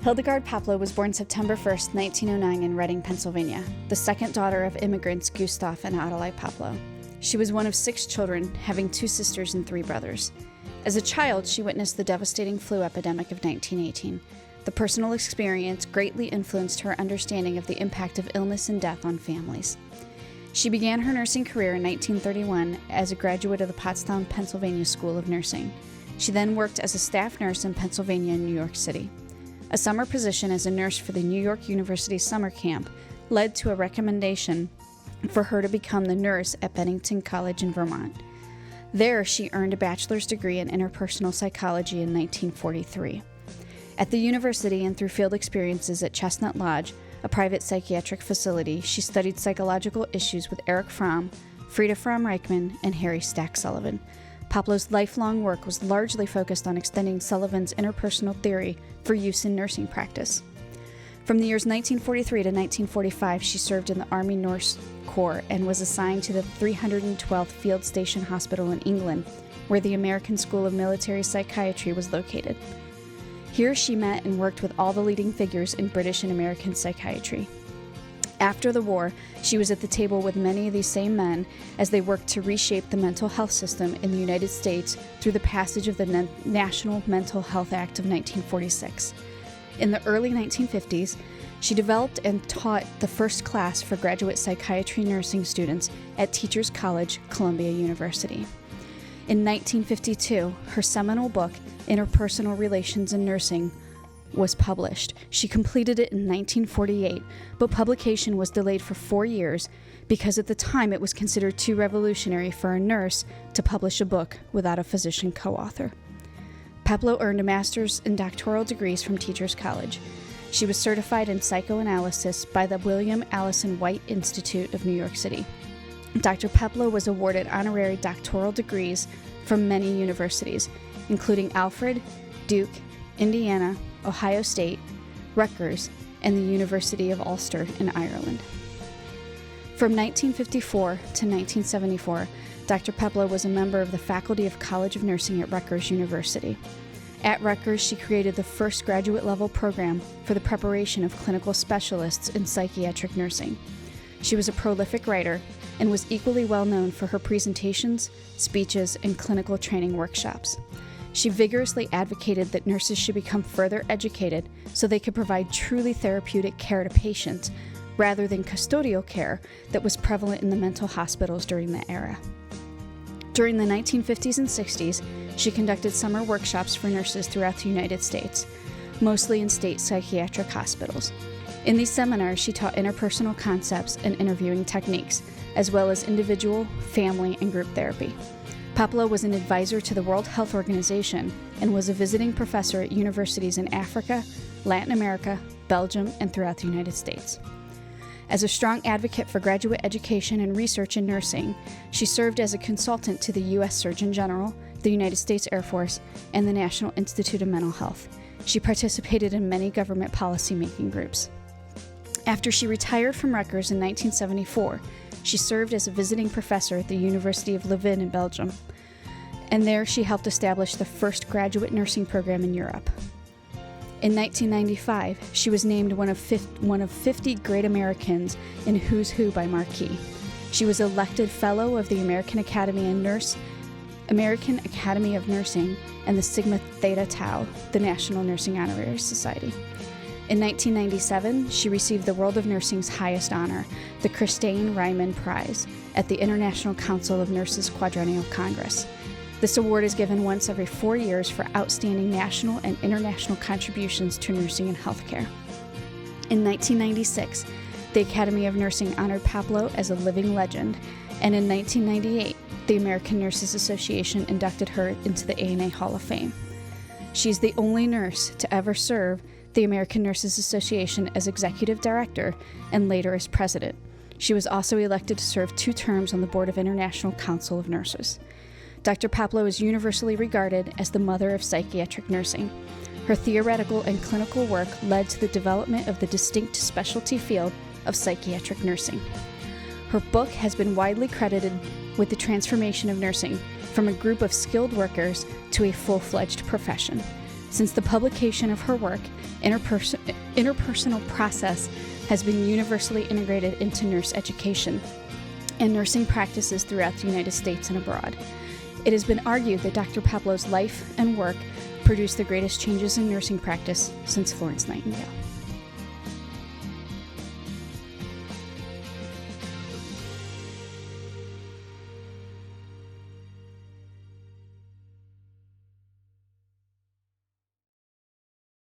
Hildegard Peplau was born September 1, 1909 in Reading, Pennsylvania, the second daughter of immigrants Gustav and Adelaide Peplau. She was one of 6 children, having 2 sisters and 3 brothers. As a child, she witnessed the devastating flu epidemic of 1918. The personal experience greatly influenced her understanding of the impact of illness and death on families. She began her nursing career in 1931 as a graduate of the Pottstown, Pennsylvania School of Nursing. She then worked as a staff nurse in Pennsylvania and New York City. A summer position as a nurse for the New York University summer camp led to a recommendation for her to become the nurse at Bennington College in Vermont. There, she earned a bachelor's degree in interpersonal psychology in 1943. At the university and through field experiences at Chestnut Lodge, a private psychiatric facility, she studied psychological issues with Erich Fromm, Frieda Fromm-Reichmann, and Harry Stack Sullivan. Peplau's lifelong work was largely focused on extending Sullivan's interpersonal theory for use in nursing practice. From the years 1943 to 1945, she served in the Army Nurse Corps and was assigned to the 312th Field Station Hospital in England, where the American School of Military Psychiatry was located. Here she met and worked with all the leading figures in British and American psychiatry. After the war, she was at the table with many of these same men as they worked to reshape the mental health system in the United States through the passage of the National Mental Health Act of 1946. In the early 1950s, she developed and taught the first class for graduate psychiatry nursing students at Teachers College, Columbia University. In 1952, her seminal book, Interpersonal Relations in Nursing, was published. She completed it in 1948, but publication was delayed for 4 years because at the time it was considered too revolutionary for a nurse to publish a book without a physician co-author. Peplau earned a master's and doctoral degrees from Teachers College. She was certified in psychoanalysis by the William Allison White Institute of New York City. Dr. Peplau was awarded honorary doctoral degrees from many universities, including Alfred, Duke, Indiana, Ohio State, Rutgers, and the University of Ulster in Ireland. From 1954 to 1974, Dr. Peplau was a member of the faculty of College of Nursing at Rutgers University. At Rutgers, she created the first graduate-level program for the preparation of clinical specialists in psychiatric nursing. She was a prolific writer and was equally well known for her presentations, speeches, and clinical training workshops. She vigorously advocated that nurses should become further educated so they could provide truly therapeutic care to patients rather than custodial care that was prevalent in the mental hospitals during that era. During the 1950s and 60s, she conducted summer workshops for nurses throughout the United States, mostly in state psychiatric hospitals. In these seminars, she taught interpersonal concepts and interviewing techniques, as well as individual, family, and group therapy. Peplau was an advisor to the World Health Organization and was a visiting professor at universities in Africa, Latin America, Belgium, and throughout the United States. As a strong advocate for graduate education and research in nursing, she served as a consultant to the U.S. Surgeon General, the United States Air Force, and the National Institute of Mental Health. She participated in many government policymaking groups. After she retired from Rutgers in 1974, she served as a visiting professor at the University of Leuven in Belgium, and there she helped establish the first graduate nursing program in Europe. In 1995, she was named one of 50 Great Americans in Who's Who by Marquis. She was elected Fellow of the American Academy of Nursing and the Sigma Theta Tau, the National Nursing Honorary Society. In 1997, she received the World of Nursing's highest honor, the Christine Ryman Prize, at the International Council of Nurses Quadrennial Congress. This award is given once every 4 years for outstanding national and international contributions to nursing and healthcare. In 1996, the Academy of Nursing honored Peplau as a living legend, and in 1998, the American Nurses Association inducted her into the ANA Hall of Fame. She's the only nurse to ever serve the American Nurses Association as executive director and later as president. She was also elected to serve 2 terms on the board of International Council of Nurses. Dr. Peplau is universally regarded as the mother of psychiatric nursing. Her theoretical and clinical work led to the development of the distinct specialty field of psychiatric nursing. Her book has been widely credited with the transformation of nursing from a group of skilled workers to a full-fledged profession. Since the publication of her work, interpersonal process has been universally integrated into nurse education and nursing practices throughout the United States and abroad. It has been argued that Dr. Peplau's life and work produced the greatest changes in nursing practice since Florence Nightingale.